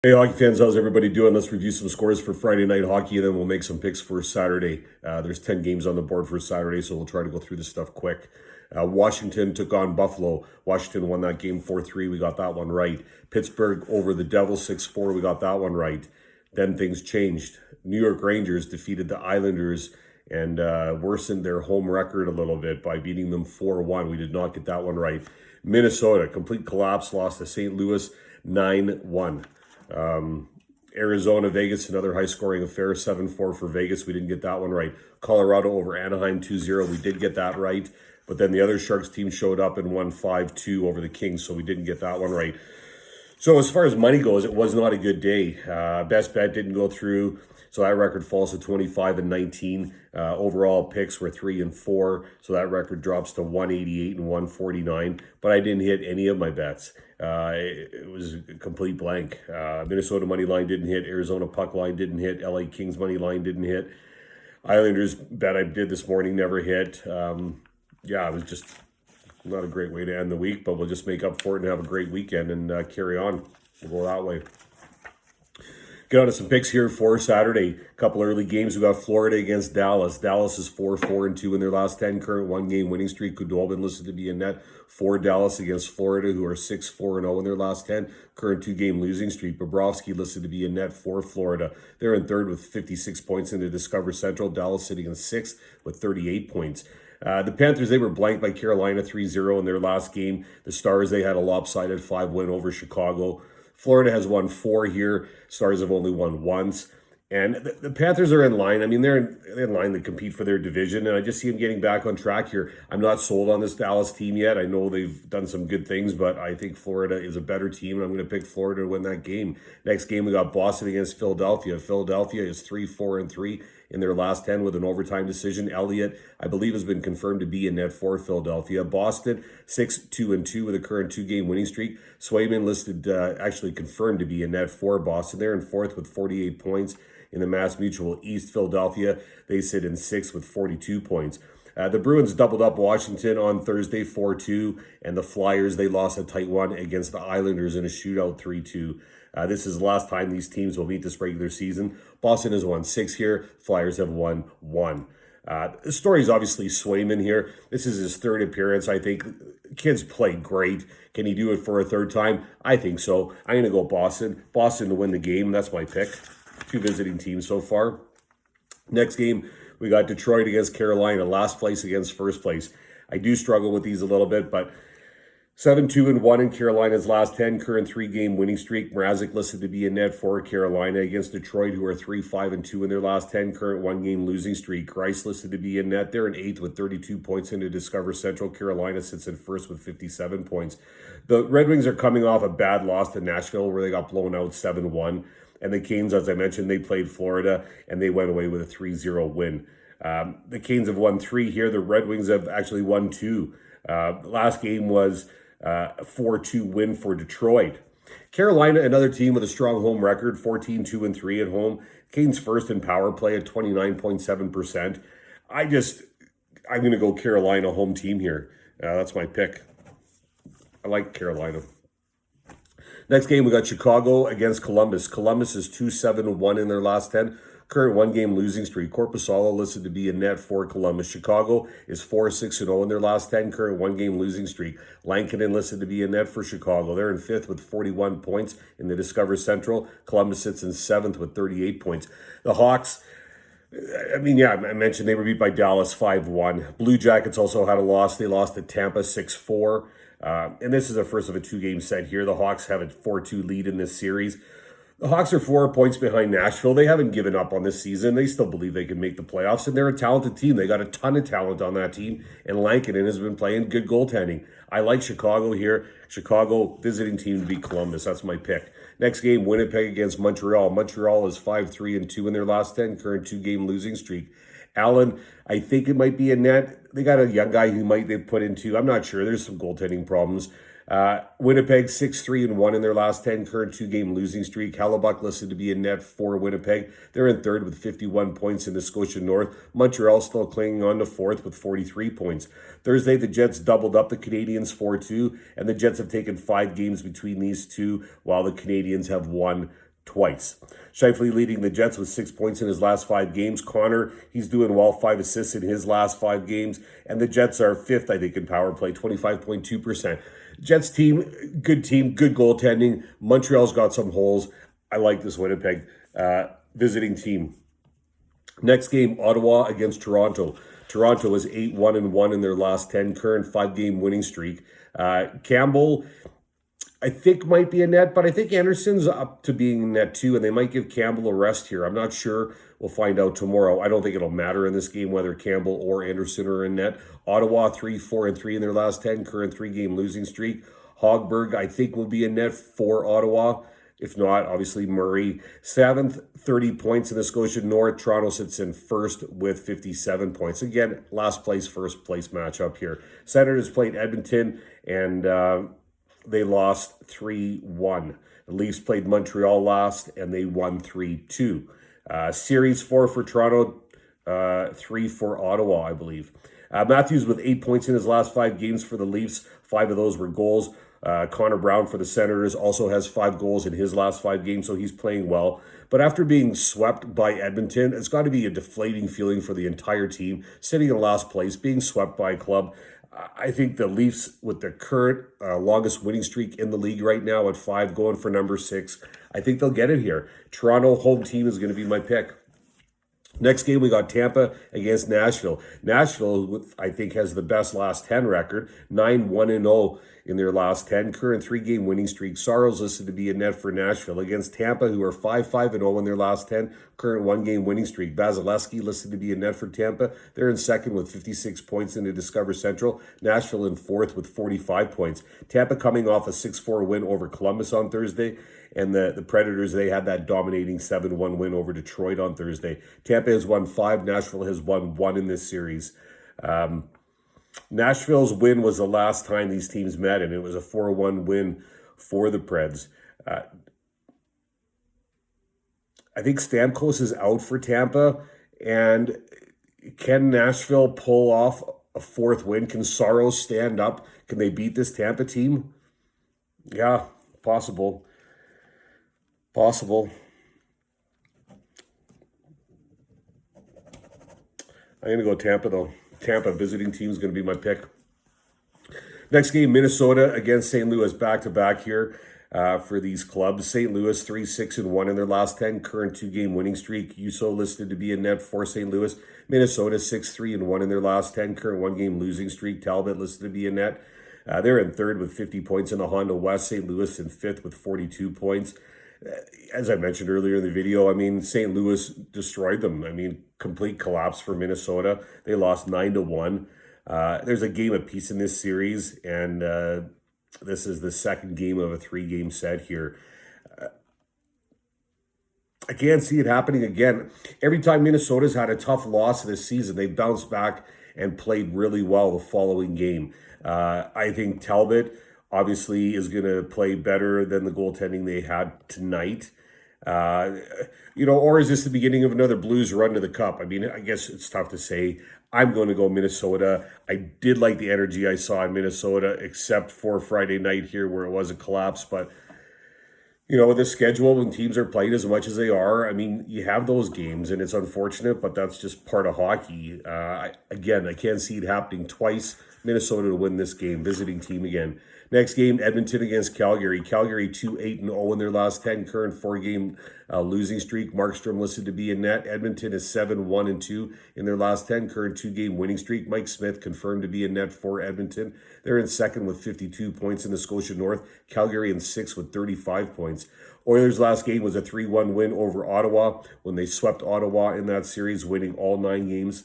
Hey, hockey fans, how's everybody doing? Let's review some scores for Friday night hockey, and then we'll make some picks for Saturday. There's 10 games on the board for Saturday, so we'll try to go through this stuff quick. Washington took on Buffalo. Washington won that game 4-3. We got that one right. Pittsburgh over the Devils 6-4. We got that one right. Then things changed. New York Rangers defeated the Islanders and worsened their home record a little bit by beating them 4-1. We did not get that one right. Minnesota, complete collapse, lost to St. Louis 9-1. Arizona, Vegas, another high-scoring affair, 7-4 for Vegas. We didn't get that one right. Colorado over Anaheim 2-0. We did get that right. But then the other Sharks team showed up and won 5-2 over the Kings, so we didn't get that one right. So as far as money goes, it was not a good day. Best bet didn't go through, so that record falls to 25-19. Overall picks were 3-4, so that record drops to 188 and 149. But I didn't hit any of my bets. It was a complete blank. Minnesota money line didn't hit. Arizona puck line didn't hit. LA Kings money line didn't hit. Islanders bet I did this morning never hit. It was just not a great way to end the week, but we'll just make up for it and have a great weekend and carry on. We'll go that way. Get on to some picks here for Saturday. A couple early games. We got Florida against Dallas. Dallas is 4-4-2 in their last 10. Current one-game winning streak. Kudobin listed to be in net for Dallas against Florida, who are 6-4-0 in their last 10. Current two-game losing streak. Bobrovsky listed to be in net for Florida. They're in third with 56 points in the Discover Central. Dallas sitting in sixth with 38 points. The Panthers, they were blanked by Carolina 3-0 in their last game. The Stars, they had a lopsided 5 win over Chicago. Florida has won 4 here. Stars have only won once. And the Panthers are in line. I mean, they're in line to compete for their division, and I just see them getting back on track here. I'm not sold on this Dallas team yet. I know they've done some good things, but I think Florida is a better team, and I'm going to pick Florida to win that game. Next game, we got Boston against Philadelphia. Philadelphia is 3-4-3 in their last 10 with an overtime decision. Elliott, I believe, has been confirmed to be in net for Philadelphia. Boston, 6-2-2 with a current two-game winning streak. Swayman listed, actually confirmed to be in net for Boston. They're in fourth with 48 points. In the Mass Mutual East, Philadelphia, they sit in sixth with 42 points. The Bruins doubled up Washington on Thursday 4-2, and the Flyers, they lost a tight one against the Islanders in a shootout 3-2. This is the last time these teams will meet this regular season. Boston has won 6 here. Flyers have won 1. The story is obviously Swayman here. This is his third appearance. I think kids play great. Can he do it for a third time? I think so. I'm going to go Boston. Boston to win the game. That's my pick. 2 visiting teams so far. Next game, we got Detroit against Carolina. Last place against first place. I do struggle with these a little bit, but 7-2-1 in Carolina's last 10, current 3-game winning streak. Mrazek listed to be in net for Carolina against Detroit, who are 3-5-2 in their last 10, current 1-game losing streak. Grice listed to be in net. They're in 8th with 32 points into Discover Central. Carolina sits in first with 57 points. The Red Wings are coming off a bad loss to Nashville where they got blown out 7-1. And the Canes, as I mentioned, they played Florida and they went away with a 3-0 win. The Canes have won 3 here. The Red Wings have actually won 2. The last game was a 4-2 win for Detroit. Carolina, another team with a strong home record, 14-2-3 at home. Canes first in power play at 29.7%. I'm going to go Carolina home team here. That's my pick. I like Carolina. Next game, we got Chicago against Columbus. Columbus is 2-7-1 in their last 10. Current 1-game losing streak. Korpisalo listed to be in net for Columbus. Chicago is 4-6-0 in their last 10. Current 1-game losing streak. Lankinen listed to be in net for Chicago. They're in 5th with 41 points in the Discover Central. Columbus sits in 7th with 38 points. The Hawks, I mentioned they were beat by Dallas 5-1. Blue Jackets also had a loss. They lost to Tampa 6-4. And this is the first of a 2-game set here. The Hawks have a 4-2 lead in this series. The Hawks are 4 points behind Nashville. They haven't given up on this season. They still believe they can make the playoffs, and they're a talented team. They got a ton of talent on that team, and Lankinen has been playing good goaltending. I like Chicago here. Chicago visiting team to beat Columbus. That's my pick. Next game, Winnipeg against Montreal. Montreal is 5-3-2 in their last 10, current 2-game losing streak. Allen, I think it might be a net. They got a young guy who they put into. I'm not sure. There's some goaltending problems. Winnipeg 6-3-1 in their last 10, current 2-game losing streak. Hellebuck listed to be in net for Winnipeg. They're in third with 51 points in the Scotia North. Montreal still clinging on to fourth with 43 points. Thursday, the Jets doubled up the Canadiens 4-2, and the Jets have taken 5 games between these two, while the Canadiens have won twice. Scheifele leading the Jets with 6 points in his last 5 games. Connor, he's doing well, 5 assists in his last 5 games. And the Jets are 5th, I think, in power play, 25.2%. Jets team, good goaltending. Montreal's got some holes. I like this Winnipeg visiting team. Next game, Ottawa against Toronto. Toronto is 8-1-1 in their last 10, current 5-game winning streak. Campbell, I think, might be a net, but I think Anderson's up to being net too, and they might give Campbell a rest here. I'm not sure. We'll find out tomorrow. I don't think it'll matter in this game whether Campbell or Anderson are in net. Ottawa 3-4-3 in their last 10, current 3-game losing streak. Hogberg, I think, will be a net for Ottawa. If not, obviously Murray. 7th, 30 points in the Scotia North. Toronto sits in 1st with 57 points. Again, last place, first place matchup here. Senators played Edmonton, and they lost 3-1. The Leafs played Montreal last, and they won 3-2. Series 4 for Toronto, 3 for Ottawa, I believe. Matthews with 8 points in his last 5 games for the Leafs. 5 of those were goals. Connor Brown for the Senators also has 5 goals in his last 5 games, so he's playing well. But after being swept by Edmonton, it's got to be a deflating feeling for the entire team, sitting in last place, being swept by a club. I think the Leafs, with the current longest winning streak in the league right now at 5, going for number 6, I think they'll get it here. Toronto home team is going to be my pick. Next game, we got Tampa against Nashville. Nashville, I think, has the best last 10 record, 9-1-0 in their last 10. Current 3-game winning streak. Saros listed to be a net for Nashville against Tampa, who are 5-5-0 in their last 10. Current 1-game winning streak. Vasilevsky listed to be a net for Tampa. They're in 2nd with 56 points in the Discover Central. Nashville in 4th with 45 points. Tampa coming off a 6-4 win over Columbus on Thursday. And the Predators, they had that dominating 7-1 win over Detroit on Thursday. Tampa has won 5. Nashville has won 1 in this series. Nashville's win was the last time these teams met, and it was a 4-1 win for the Preds. I think Stamkos is out for Tampa, and can Nashville pull off a 4th win? Can Saros stand up? Can they beat this Tampa team? Yeah, possible. I'm going to go Tampa, though. Tampa visiting team is going to be my pick. Next game, Minnesota against St. Louis, back-to-back here for these clubs. St. Louis 3-6-1 in their last 10, current 2-game winning streak. USO listed to be a net for St. Louis. Minnesota 6-3-1 in their last 10, current 1-game losing streak. Talbot listed to be a net. They're in 3rd with 50 points in the Honda West. St. Louis in 5th with 42 points. As I mentioned earlier in the video, I mean, St. Louis destroyed them. I mean, complete collapse for Minnesota. They lost 9-1. There's a game apiece in this series, and this is the 2nd game of a 3-game set here. I can't see it happening again. Every time Minnesota's had a tough loss this season, they bounced back and played really well the following game. I think Talbot obviously is going to play better than the goaltending they had tonight. Or is this the beginning of another Blues run to the Cup? I mean, I guess it's tough to say. I'm going to go Minnesota. I did like the energy I saw in Minnesota, except for Friday night here where it was a collapse. But, with the schedule, when teams are playing as much as they are, I mean, you have those games, and it's unfortunate, but that's just part of hockey. I can't see it happening twice. Minnesota to win this game, visiting team again. Next game, Edmonton against Calgary. Calgary 2-8-0 in their last 10, current 4-game losing streak. Markstrom listed to be in net. Edmonton is 7-1-2 in their last 10, current 2-game winning streak. Mike Smith confirmed to be in net for Edmonton. They're in 2nd with 52 points in the Scotia North. Calgary in 6th with 35 points. Oilers' last game was a 3-1 win over Ottawa when they swept Ottawa in that series, winning all 9 games.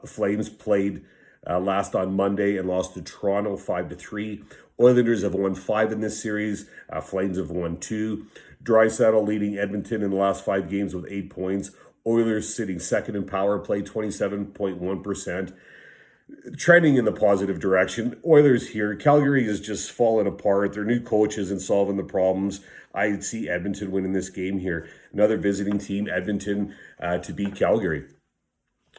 Flames played last on Monday and lost to Toronto 5-3. Oilers have won 5 in this series. Flames have won 2. Draisaitl leading Edmonton in the last 5 games with 8 points. Oilers sitting 2nd in power play, 27.1%. Trending in the positive direction. Oilers here. Calgary is just falling apart. Their new coach isn't solving the problems. I see Edmonton winning this game here. Another visiting team, Edmonton, to beat Calgary.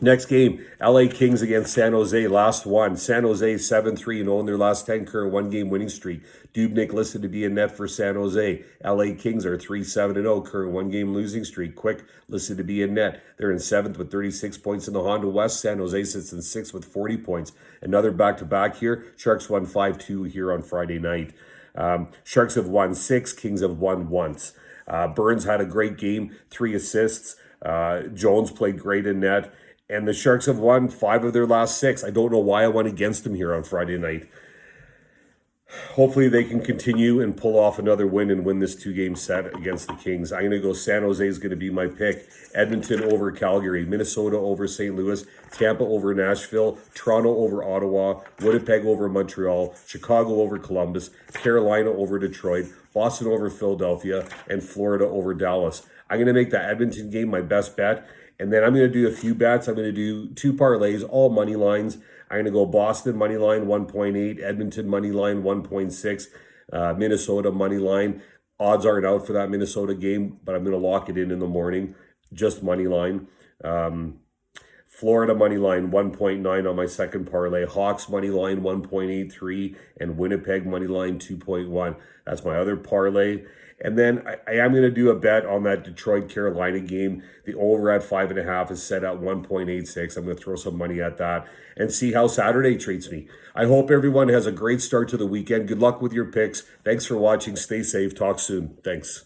Next game, LA Kings against San Jose. Last one. San Jose 7-3-0 in their last 10 current one-game winning streak. Dubnyk listed to be in net for San Jose. LA Kings are 3-7-0 current one-game losing streak. Quick listed to be in net. They're in 7th with 36 points in the Honda West. San Jose sits in 6th with 40 points. Another back-to-back here. Sharks won 5-2 here on Friday night. Sharks have won 6. Kings have won once. Burns had a great game, 3 assists. Jones played great in net. And the Sharks have won 5 of their last 6. I don't know why I went against them here on Friday night. Hopefully they can continue and pull off another win and win this 2-game set against the Kings. I'm going to go San Jose is going to be my pick. Edmonton over Calgary. Minnesota over St. Louis. Tampa over Nashville. Toronto over Ottawa. Winnipeg over Montreal. Chicago over Columbus. Carolina over Detroit. Boston over Philadelphia. And Florida over Dallas. I'm going to make that Edmonton game my best bet. And then I'm going to do a few bets. I'm going to do 2 parlays, all money lines. I'm going to go Boston money line 1.8, Edmonton money line 1.6, Minnesota money line. Odds aren't out for that Minnesota game, but I'm going to lock it in the morning. Just money line. Florida money line 1.9 on my second parlay. Hawks money line 1.83 and Winnipeg money line 2.1. That's my other parlay. And then I am going to do a bet on that Detroit-Carolina game. The over at 5.5 is set at 1.86. I'm going to throw some money at that and see how Saturday treats me. I hope everyone has a great start to the weekend. Good luck with your picks. Thanks for watching. Stay safe. Talk soon. Thanks.